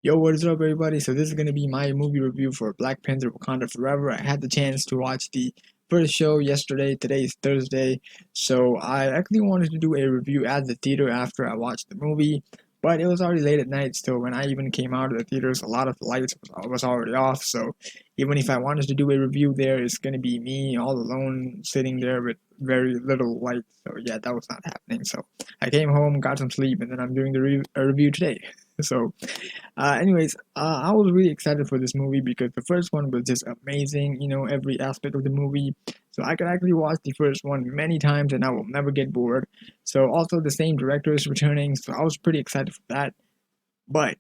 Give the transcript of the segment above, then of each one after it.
Yo, what is up, everybody? So this is gonna be my movie review for Black Panther: Wakanda Forever. I had the chance to watch the first show yesterday. Today is Thursday, so I actually wanted to do a review at the theater after I watched the movie, but it was already late at night. So when I even came out of the theaters, a lot of the lights was already off. So even if I wanted to do a review there, it's gonna be me all alone sitting there with very little light. So yeah, that was not happening. So I came home, got some sleep, and then I'm doing the review today. So I was really excited for this movie because the first one was just amazing, every aspect of the movie. So I could actually watch the first one many times and I will never get bored. So also the same director is returning, so I was pretty excited for that. But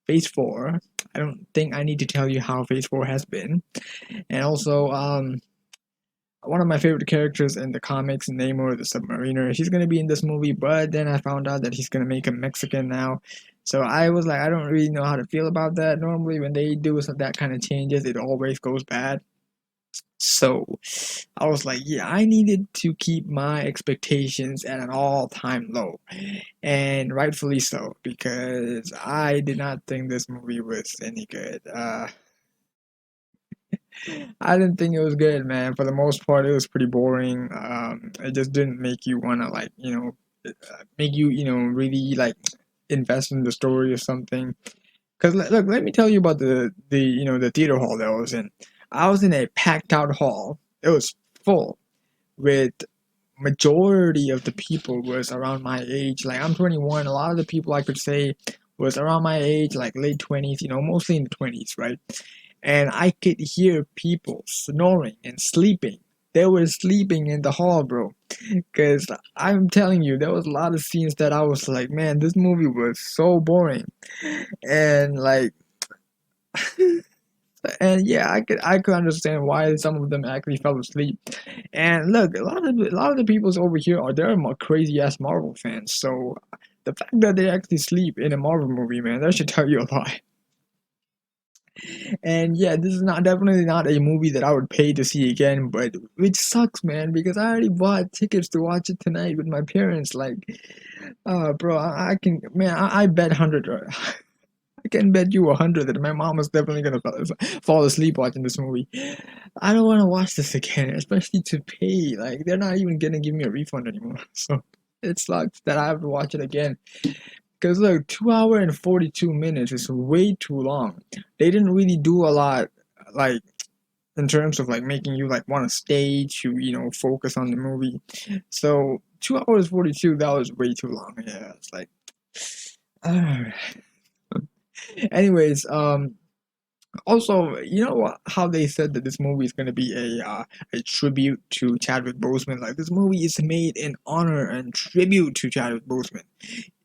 Phase 4, I don't think I need to tell you how Phase 4 has been. And also, one of my favorite characters in the comics, Namor the Submariner, he's gonna be in this movie, but then I found out that he's gonna make him Mexican now. So I was like, I don't really know how to feel about that. Normally, when they do that kind of changes, it always goes bad. So I was like, yeah, I needed to keep my expectations at an all-time low, and rightfully so, because I did not think this movie was any good. I didn't think it was good, man. For the most part, it was pretty boring. It just didn't make you wanna make you really like invest in the story or something. Cause look, let me tell you about the theater hall that I was in. I was in a packed out hall. It was full with majority of the people was around my age. Like I'm 21. A lot of the people I could say was around my age, like late 20s. Mostly in the 20s, right? And I could hear people snoring and sleeping. They were sleeping in the hall, bro. Because I'm telling you, there was a lot of scenes that I was like, man, this movie was so boring. And like, and yeah, I could understand why some of them actually fell asleep. And look, a lot of the peoples over here are they're crazy ass Marvel fans. So the fact that they actually sleep in a Marvel movie, man, that should tell you a lot. And yeah, this is not definitely not a movie that I would pay to see again, but which sucks, man, because I already bought tickets to watch it tonight with my parents. Like, bro, I can, man, I bet 100. I can bet you 100 that my mom is definitely gonna fall asleep watching this movie. I don't want to watch this again, especially to pay. Like, they're not even gonna give me a refund anymore. So it sucks that I have to watch it again. Because look, 2 hour and 42 minutes is way too long. They didn't really do a lot, like in terms of like making you like want to stay to focus on the movie. So 2 hours 42, that was way too long. Yeah, it's like. Anyways, also, how they said that this movie is gonna be a tribute to Chadwick Boseman. Like this movie is made in honor and tribute to Chadwick Boseman.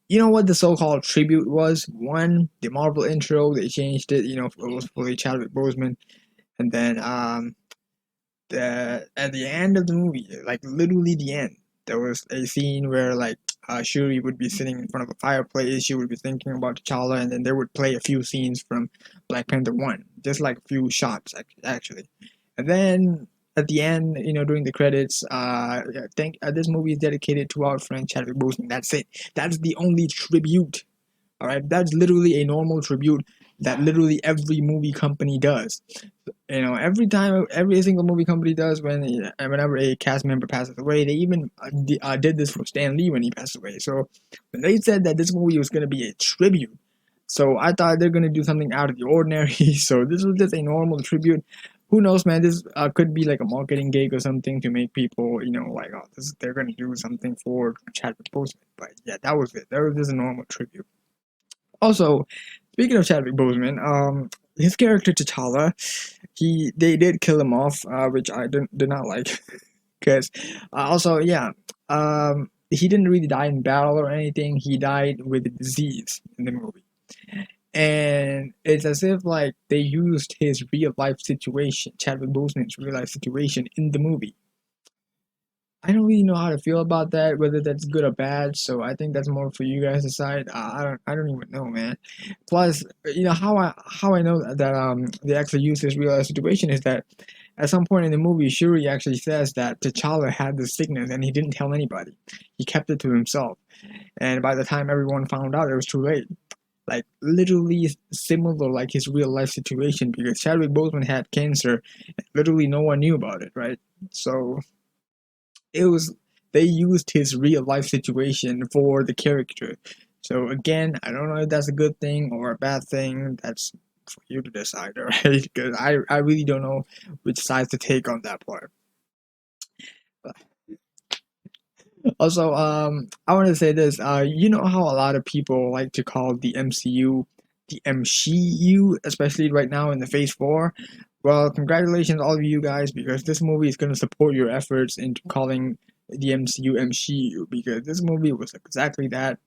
You know what the so-called tribute was? One, the Marvel intro, they changed it. It was fully Chadwick Boseman, and then at the end of the movie, like literally the end, there was a scene where like Shuri would be sitting in front of a fireplace. She would be thinking about T'Challa, and then they would play a few scenes from Black Panther 1, just like a few shots actually. And then at the end, during the credits, I think this movie is dedicated to our friend Chadwick Boseman. That's it. That's the only tribute. All right, that's literally a normal tribute that literally every movie company does. Every time, every single movie company does whenever a cast member passes away. They even did this for Stan Lee when he passed away. So when they said that this movie was going to be a tribute, so I thought they're going to do something out of the ordinary. So this was just a normal tribute. Who knows, man? This could be like a marketing gig or something to make people, like, oh, they're going to do something for Chadwick Boseman. But yeah, that was it. That was just a normal tribute. Also, speaking of Chadwick Boseman, his character T'Challa, they did kill him off, which I did not like, because also yeah, he didn't really die in battle or anything. He died with a disease in the movie, and it's as if like they used his real life situation, Chadwick Boseman's real life situation in the movie. I don't really know how to feel about that, whether that's good or bad. So I think that's more for you guys to decide. I don't even know, man. Plus, how I know that they actually use this real life situation is that at some point in the movie, Shuri actually says that T'Challa had the sickness and he didn't tell anybody. He kept it to himself, and by the time everyone found out, it was too late. like literally similar like his real life situation because Chadwick Boseman had cancer and literally no one knew about it, right? So it was they used his real life situation for the character. So again, I don't know if that's a good thing or a bad thing. That's for you to decide, alright? Because I really don't know which side to take on that part. Also, I want to say this. You know how a lot of people like to call the MCU the MCU, especially right now in the Phase 4. Well, congratulations, all of you guys, because this movie is going to support your efforts into calling the MCU MCU, because this movie was exactly that.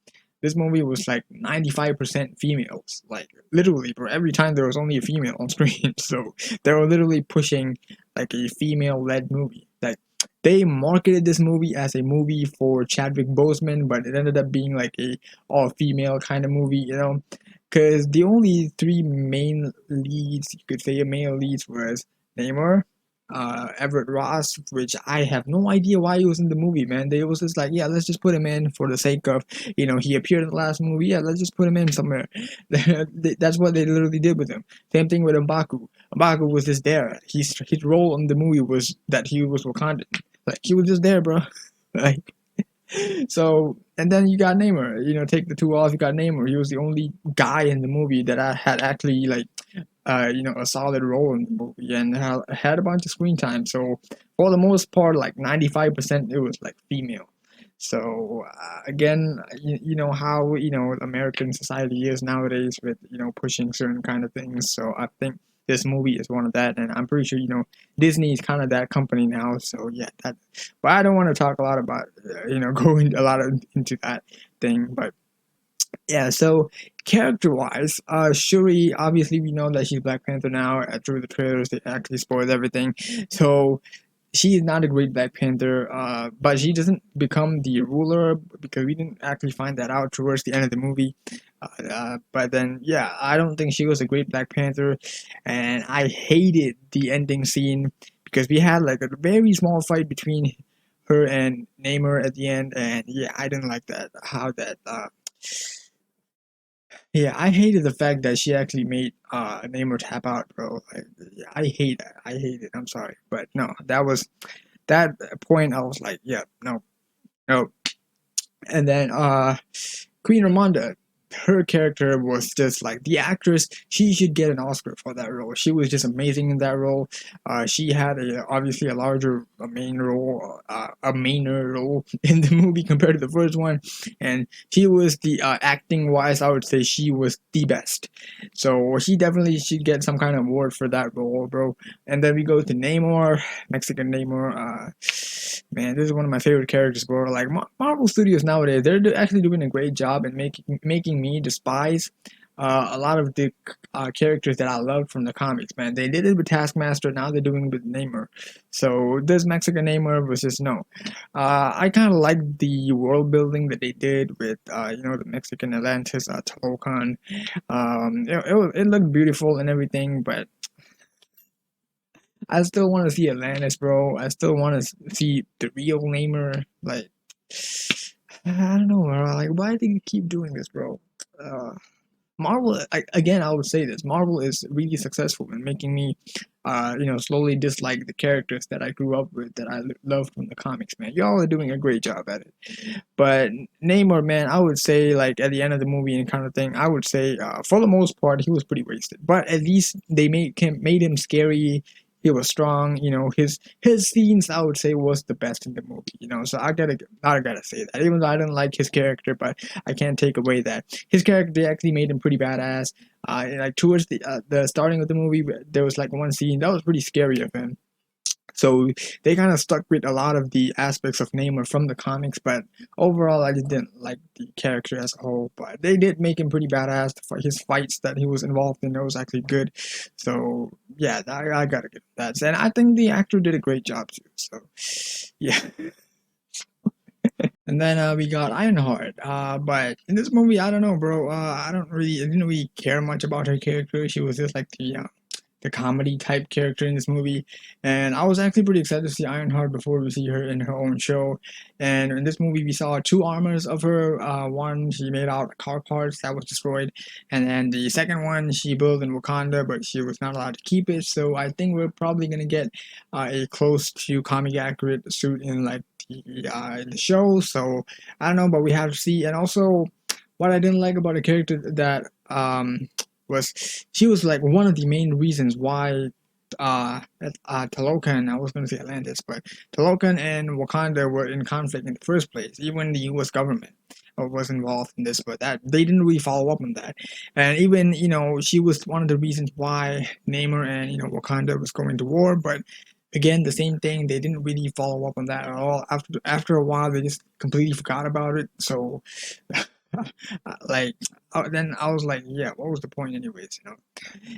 This movie was like 95% females. Like, literally, bro, every time there was only a female on screen. So, they were literally pushing like a female led movie. Like, they marketed this movie as a movie for Chadwick Boseman, but it ended up being like a all female kind of movie, you know? Because the only three main leads, you could say male leads, was Namor, Everett Ross, which I have no idea why he was in the movie, man. They was just like, yeah, let's just put him in for the sake of, he appeared in the last movie, yeah, let's just put him in somewhere. That's what they literally did with him. Same thing with M'Baku. M'Baku was just there. His role in the movie was that he was Wakandan. Like, he was just there, bro. Like, so, and then you got Namor. Take the two off. You got Namor. He was the only guy in the movie that I had actually like, a solid role in the movie and had a bunch of screen time. So for the most part, like 95%, it was like female. So again, you know how American society is nowadays with pushing certain kind of things. So I think this movie is one of that, and I'm pretty sure Disney is kind of that company now. So yeah, that. But I don't want to talk a lot about going a lot into that thing, but yeah, so character wise, Shuri, obviously we know that she's Black Panther now. Through the trailers, they actually spoiled everything. So she is not a great Black Panther, but she doesn't become the ruler because we didn't actually find that out towards the end of the movie. But then, yeah, I don't think she was a great Black Panther, and I hated the ending scene because we had like a very small fight between her and Namor at the end, and yeah, I didn't like that. How that Yeah, I hated the fact that she actually made Namor tap out, bro. Yeah, I hate that. I hate it. I'm sorry, but no, that was that point. I was like, yeah, no, no. And then Queen Ramonda, her character was just like the actress. She should get an Oscar for that role. She was just amazing in that role. She had obviously a larger a main role, a mainer role in the movie compared to the first one, and she was the acting wise. I would say she was the best. So she definitely should get some kind of award for that role, bro. And then we go to Namor, Mexican Namor. Man, this is one of my favorite characters, bro. Like Marvel Studios nowadays, they're actually doing a great job in making me despise a lot of the characters that I loved from the comics. Man, they did it with Taskmaster. Now they're doing it with Namor. So this Mexican Namor was just no. I kind of like the world building that they did with the Mexican Atlantis, Talocan. It looked beautiful and everything, but I still want to see Atlantis, bro. I still want to see the real Namor. Like, I don't know, bro. Like, why do you keep doing this, bro? Uh, Marvel, again, I would say this. Marvel is really successful in making me, slowly dislike the characters that I grew up with, that I loved from the comics, man. Y'all are doing a great job at it. But Namor, man, I would say, like, at the end of the movie and kind of thing, I would say, for the most part, he was pretty wasted. But at least they made him scary. He was strong. His scenes, I would say, was the best in the movie. So I gotta say that. Even though I didn't like his character, but I can't take away that his character, they actually made him pretty badass. Like towards the starting of the movie, there was like one scene that was pretty scary of him. So they kind of stuck with a lot of the aspects of Namor from the comics, but overall, I just didn't like the character as a whole. But they did make him pretty badass. His fights that he was involved in, that was actually good. So yeah, I gotta give that. And I think the actor did a great job too. So yeah. And then we got Ironheart. But in this movie, I don't know, bro. I didn't really care much about her character. She was just like the the comedy type character in this movie. And I was actually pretty excited to see Ironheart before we see her in her own show. And in this movie, we saw two armors of her. One she made out of car parts that was destroyed, and then the second one she built in Wakanda, but she was not allowed to keep it. So I think we're probably gonna get a close to comic accurate suit in like the show. So I don't know, but we have to see. And also, what I didn't like about the character that was she was like one of the main reasons why Talokan, I was going to say Atlantis, but Talokan and Wakanda were in conflict in the first place. Even the U.S. government was involved in this, but that they didn't really follow up on that. And even she was one of the reasons why Namor and Wakanda was going to war. But again, the same thing. They didn't really follow up on that at all. After a while, they just completely forgot about it. So. like then I was like, yeah, what was the point anyways?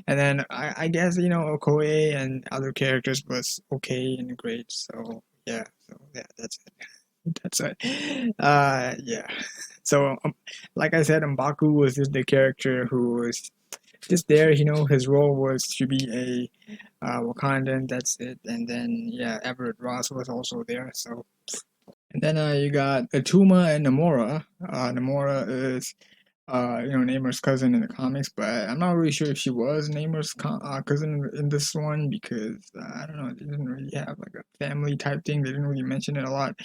And then I guess Okoye and other characters was okay and great. So yeah, that's it. That's it. Yeah. So like I said, M'Baku was just the character who was just there. His role was to be a Wakandan. That's it. And then yeah, Everett Ross was also there. So and then you got Atuma and Namora. Namora is Namor's cousin in the comics, but I'm not really sure if she was Namor's cousin in this one because I don't know, they didn't really have like a family type thing. They didn't really mention it a lot.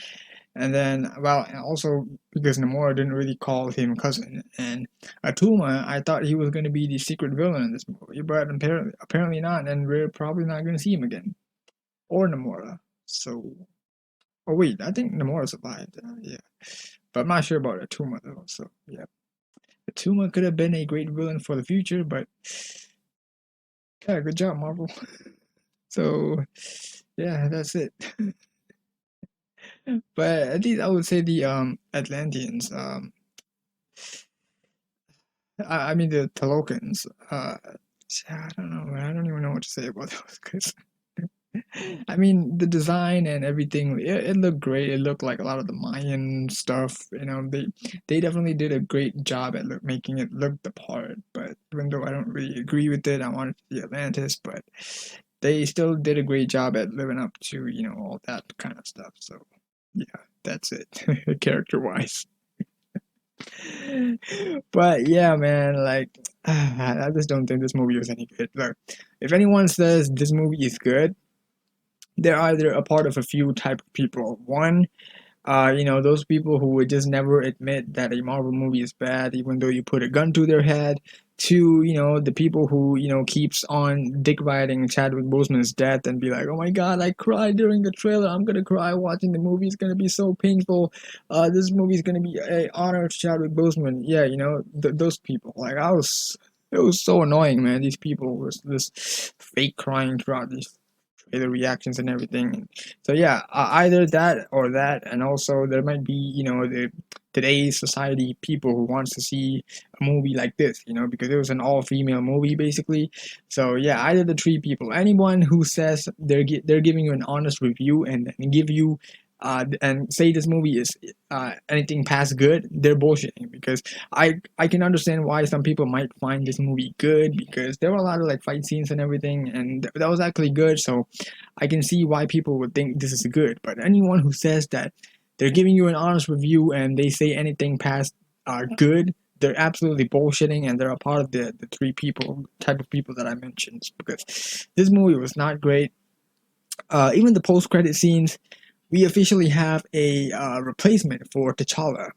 And then, well, and also because Namora didn't really call him cousin, and Atuma, I thought he was going to be the secret villain in this movie, but apparently not, and we're probably not going to see him again or Namora. So, oh wait, I think Namora survived. Yeah, but I'm not sure about Atuma though. So yeah. Tuma could have been a great villain for the future, but yeah, good job, Marvel. So yeah, that's it. But at least I would say the Atlanteans, I mean the Talokans. I don't know, man. I don't even know what to say about those because I mean, the design and everything, it looked great. It looked like a lot of the Mayan stuff. They definitely did a great job at making it look the part. But even though I don't really agree with it, I wanted to see Atlantis, but they still did a great job at living up to all that kind of stuff. So yeah, that's it, character wise. But yeah, man, like I just don't think this movie was any good. Look, if anyone says this movie is good, they're either a part of a few type of people. One, those people who would just never admit that a Marvel movie is bad, even though you put a gun to their head. Two, the people who keeps on dick riding Chadwick Boseman's death and be like, "Oh my God, I cried during the trailer. I'm gonna cry watching the movie. It's gonna be so painful. This movie is gonna be a honor to Chadwick Boseman." Yeah, those people. Like it was so annoying, man. These people was this fake crying throughout these the reactions and everything. So yeah, either that or that, and also there might be the today's society people who wants to see a movie like this, because it was an all-female movie basically. So yeah, either the three people, anyone who says they're giving you an honest review and give you and say this movie is anything past good, they're bullshitting because I can understand why some people might find this movie good because there were a lot of like fight scenes and everything, and that was actually good. So I can see why people would think this is good. But anyone who says that they're giving you an honest review and they say anything past good, they're absolutely bullshitting, and they're a part of the three people type of people that I mentioned because this movie was not great. Even the post credit scenes, we officially have a replacement for T'Challa.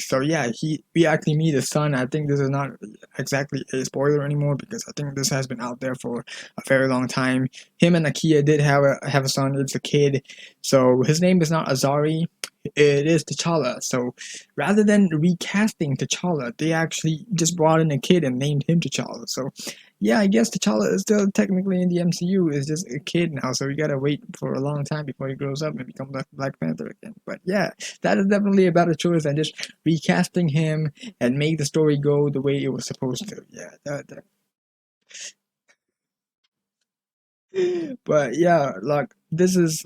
So yeah, we actually meet his son. I think this is not exactly a spoiler anymore because I think this has been out there for a very long time. Him and Nakia did have a son. It's a kid. So his name is not Azari. It is T'Challa. So rather than recasting T'Challa, they actually just brought in a kid and named him T'Challa. So yeah, I guess T'Challa is still technically in the MCU. Is just a kid now, so we gotta wait for a long time before he grows up and becomes Black Panther again. But yeah, that is definitely a better choice than just recasting him and make the story go the way it was supposed to. Yeah, but yeah, like this is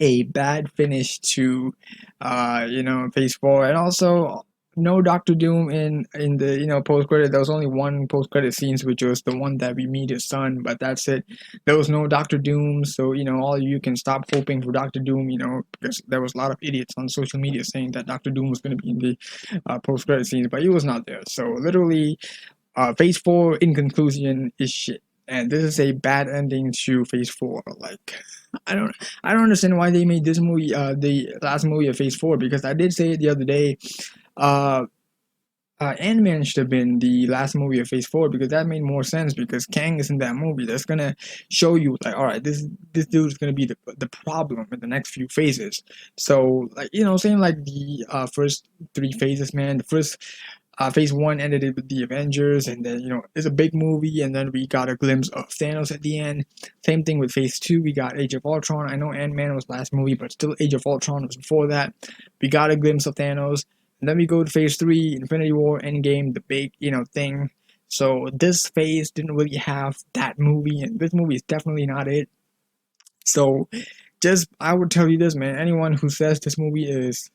a bad finish to phase 4, and also no Doctor Doom in the post credit. There was only one post credit scenes, which was the one that we meet his son. But that's it. There was no Doctor Doom, so all you can stop hoping for Doctor Doom. Because there was a lot of idiots on social media saying that Doctor Doom was going to be in the post credit scenes, but he was not there. So literally, Phase 4 in conclusion is shit. And this is a bad ending to Phase 4. Like, I don't, I don't understand why they made this movie, the last movie of Phase 4. Because I did say it the other day, uh, Ant-Man should have been the last movie of Phase 4 because that made more sense because Kang is in that movie. That's gonna show you like, all right, this dude is gonna be the problem in the next few phases. So like same like the first three phases, man. The first phase one ended it with the Avengers, and then it's a big movie, and then we got a glimpse of Thanos at the end. Same thing with phase two. We got Age of Ultron. I know Ant Man was last movie, but still Age of Ultron was before that. We got a glimpse of Thanos, and then we go to phase three, Infinity War, Endgame, the big thing. So this phase didn't really have that movie, and this movie is definitely not it. So just I would tell you this, man. Anyone who says this movie is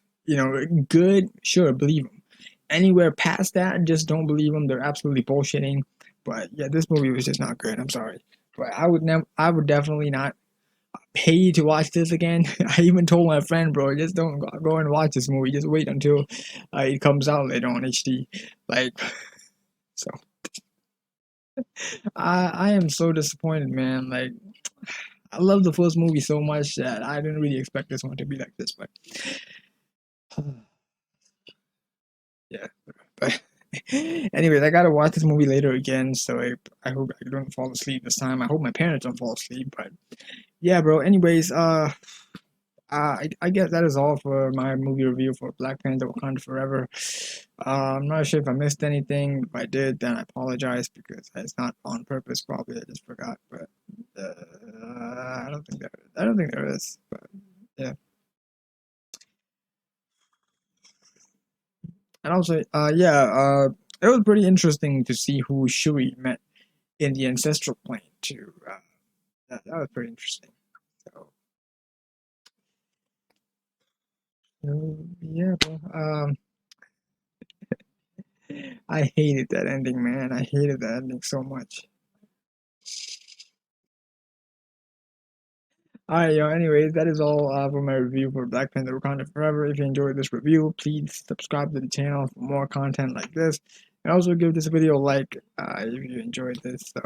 good, sure, believe them. Anywhere past that, just don't believe them. They're absolutely bullshitting. But yeah, this movie was just not good. I'm sorry, but I would never. I would definitely not pay to watch this again. I even told my friend, bro, just don't go and watch this movie. Just wait until it comes out later on HD. Like, so I am so disappointed, man. Like, I love the first movie so much that I didn't really expect this one to be like this, but yeah. But anyways, I gotta watch this movie later again, so I hope I don't fall asleep this time. I hope my parents don't fall asleep, but yeah, bro. Anyways, I guess that is all for my movie review for Black Panther: Wakanda Forever. I'm not sure if I missed anything. If I did, then I apologize because it's not on purpose. Probably I just forgot, but I don't think there is. But yeah, and also it was pretty interesting to see who Shuri met in the ancestral plane too. That was pretty interesting. So, yeah, bro. I hated that ending, man. I hated that ending so much. Alright, yo. Anyways, that is all for my review for Black Panther: Wakanda Forever. If you enjoyed this review, please subscribe to the channel for more content like this, and also give this video a like if you enjoyed this. So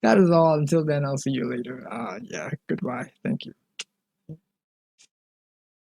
that is all. Until then, I'll see you later. Yeah, goodbye. Thank you.